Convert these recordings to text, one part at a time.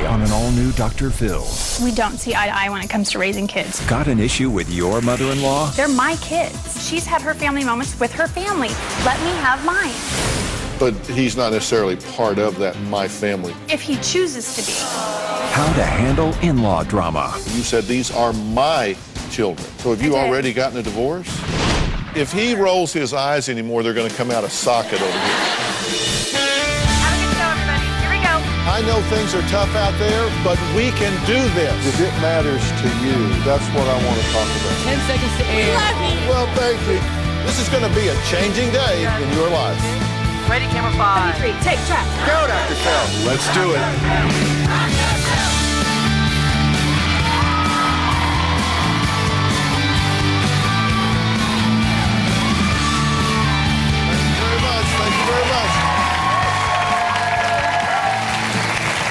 on an all-new Dr. Phil. We don't see eye to eye when it comes to raising kids. Got an issue with your mother-in-law? They're my kids. She's had her family moments with her family. Let me have mine. But he's not necessarily part of that my family. If he chooses to be. How to handle in-law drama. You said these are my children. So have you already gotten a divorce? If he rolls his eyes anymore, they're going to come out of socket over here. Have a good show, everybody. Here we go. I know things are tough out there, but we can do this. If it matters to you, that's what I want to talk about. 10 seconds to air. Well, thank you. This is going to be a changing day in your life. Ready, camera 5. 3, take track. Go, Dr. Phil. Let's do it.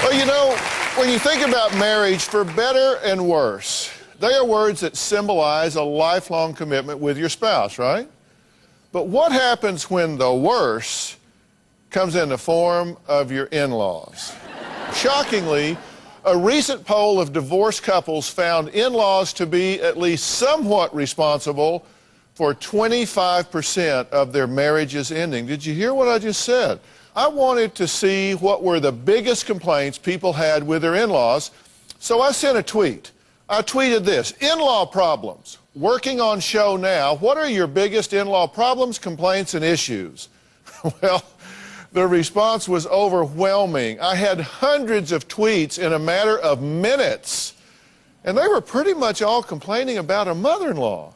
Well, you know, when you think about marriage, for better and worse, they are words that symbolize a lifelong commitment with your spouse, right? But what happens when the worse comes in the form of your in-laws? Shockingly, a recent poll of divorced couples found in-laws to be at least somewhat responsible for 25% of their marriages ending. Did you hear what I just said? I wanted to see what were the biggest complaints people had with their in-laws, so I sent a tweet. I tweeted this: in-law problems. Working on show now. What are your biggest in-law problems, complaints, and issues? Well, the response was overwhelming. I had hundreds of tweets in a matter of minutes, and they were pretty much all complaining about a mother-in-law.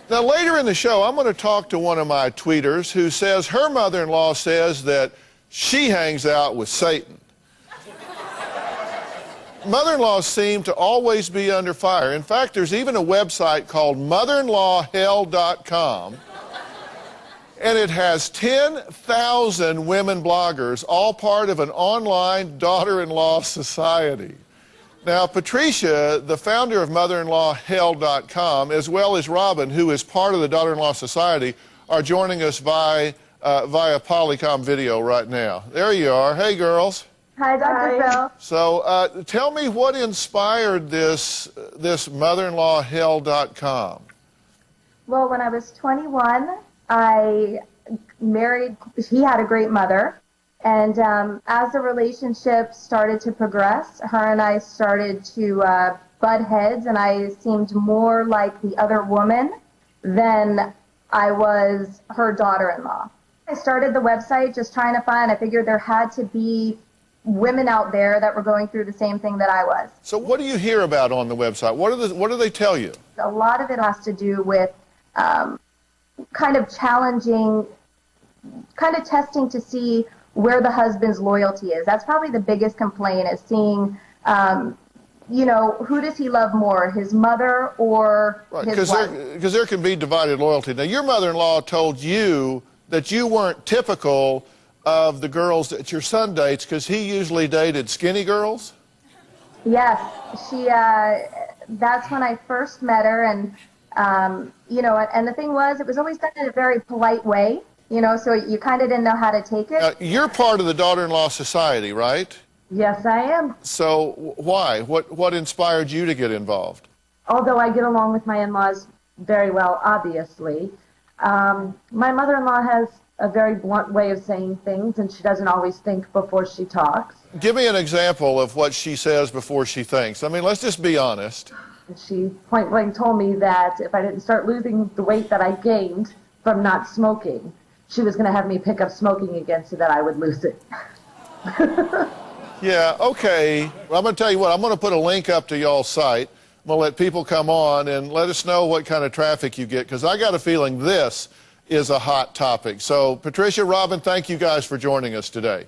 Now, later in the show, I'm going to talk to one of my tweeters who says her mother-in-law says that she hangs out with Satan. Mother-in-laws seem to always be under fire. In fact, there's even a website called motherinlawhell.com, and it has 10,000 women bloggers, all part of an online daughter-in-law society. Now, Patricia, the founder of motherinlawhell.com, as well as Robin, who is part of the Daughter-in-Law Society, are joining us via Polycom video right now. There you are. Hey, girls. Hi, Dr. Phil. So tell me what inspired this motherinlawhell.com. Well, when I was 21, I married, he had a great mother. And as the relationship started to progress, her and I started to butt heads, and I seemed more like the other woman than I was her daughter-in-law. I started the website just trying to find, I figured there had to be women out there that were going through the same thing that I was. So what do you hear about on the website? What do they tell you? A lot of it has to do with kind of challenging, kind of testing to see where the husband's loyalty is. That's probably the biggest complaint, is seeing, you know, who does he love more, his mother or his wife? Because there can be divided loyalty. Now, your mother-in-law told you that you weren't typical of the girls that your son dates, because he usually dated skinny girls? Yes, she. That's when I first met her, and you know, and the thing was, it was always done in a very polite way, you know, so you kind of didn't know how to take it. You're part of the Daughter-in-Law Society, right? Yes, I am. So why? What inspired you to get involved? Although I get along with my in-laws very well, obviously, my mother-in-law has a very blunt way of saying things, and she doesn't always think before she talks. Give me an example of what she says before she thinks. I mean, let's just be honest. She point blank told me that if I didn't start losing the weight that I gained from not smoking, she was going to have me pick up smoking again so that I would lose it. Yeah, okay. Well, I'm going to tell you what, I'm going to put a link up to y'all's site. I'm going to let people come on and let us know what kind of traffic you get, because I got a feeling this is a hot topic. So, Patricia, Robin, thank you guys for joining us today.